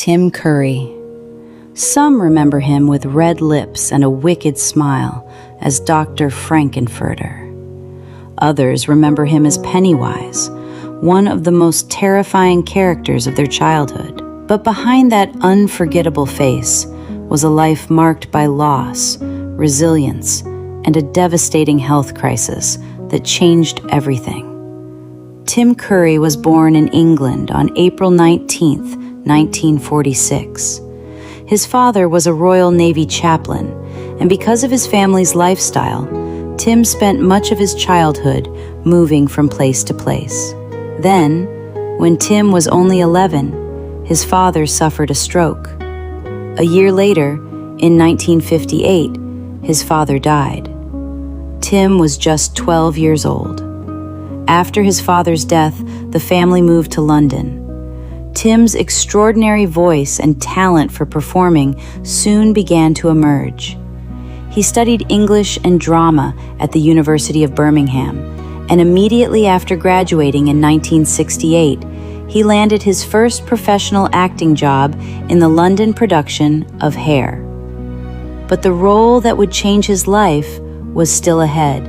Tim Curry. Some remember him with red lips and a wicked smile as Dr. Frankenfurter. Others remember him as Pennywise, one of the most terrifying characters of their childhood. But behind that unforgettable face was a life marked by loss, resilience, and a devastating health crisis that changed everything. Tim Curry was born in England on April 19, 1946. His father was a Royal Navy chaplain, and because of his family's lifestyle, Tim spent much of his childhood moving from place to place. Then, when Tim was only 11, his father suffered a stroke. A year later, in 1958, his father died. Tim was just 12 years old. After his father's death, the family moved to London. Tim's extraordinary voice and talent for performing soon began to emerge. He studied English and drama at the University of Birmingham, and immediately after graduating in 1968, he landed his first professional acting job in the London production of Hair. But the role that would change his life was still ahead.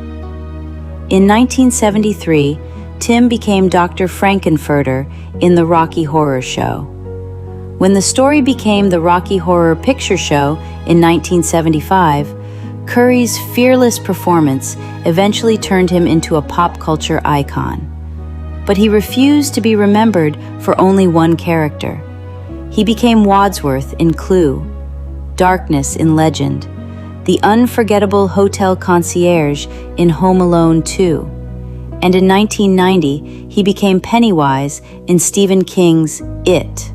In 1973, Tim became Dr. Frankenfurter in the Rocky Horror Show. When the story became the Rocky Horror Picture Show in 1975, Curry's fearless performance eventually turned him into a pop culture icon. But he refused to be remembered for only one character. He became Wadsworth in Clue, Darkness in Legend, the unforgettable hotel concierge in Home Alone 2, and in 1990, he became Pennywise in Stephen King's It.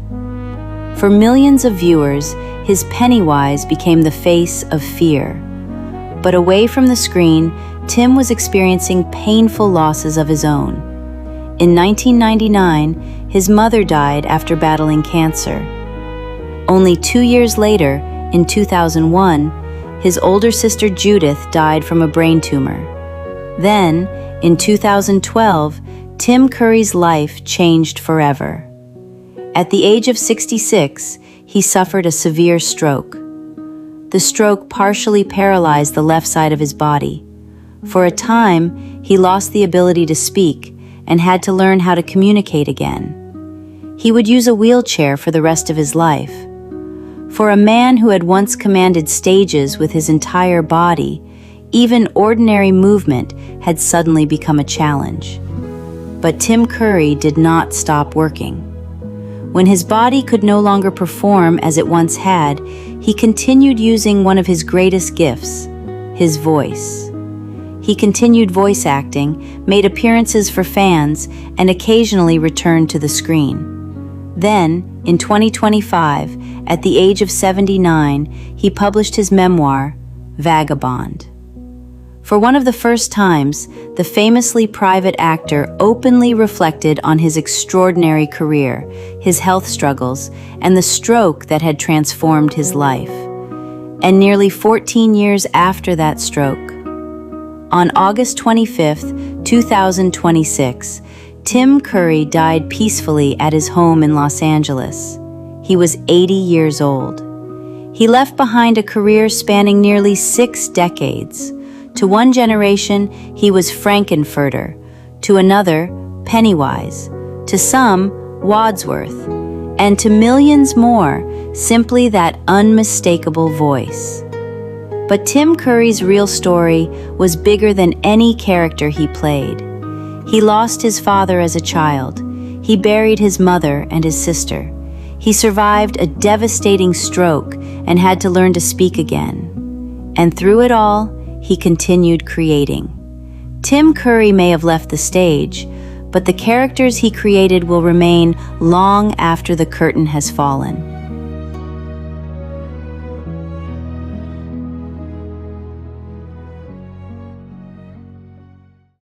For millions of viewers, his Pennywise became the face of fear. But away from the screen, Tim was experiencing painful losses of his own. In 1999, his mother died after battling cancer. Only 2 years later, in 2001, his older sister Judith died from a brain tumor. Then, in 2012, Tim Curry's life changed forever. At the age of 66, he suffered a severe stroke. The stroke partially paralyzed the left side of his body. For a time, he lost the ability to speak and had to learn how to communicate again. He would use a wheelchair for the rest of his life. For a man who had once commanded stages with his entire body, even ordinary movement had suddenly become a challenge. But Tim Curry did not stop working. When his body could no longer perform as it once had, he continued using one of his greatest gifts, his voice. He continued voice acting, made appearances for fans, and occasionally returned to the screen. Then, in 2025, at the age of 79, he published his memoir, Vagabond. For one of the first times, the famously private actor openly reflected on his extraordinary career, his health struggles, and the stroke that had transformed his life. And nearly 14 years after that stroke, on August 25, 2026, Tim Curry died peacefully at his home in Los Angeles. He was 80 years old. He left behind a career spanning nearly 6 decades. To one generation, he was Frankenfurter, to another, Pennywise, to some, Wadsworth, and to millions more, simply that unmistakable voice. But Tim Curry's real story was bigger than any character he played. He lost his father as a child. He buried his mother and his sister. He survived a devastating stroke and had to learn to speak again. And through it all, he continued creating. Tim Curry may have left the stage, but the characters he created will remain long after the curtain has fallen.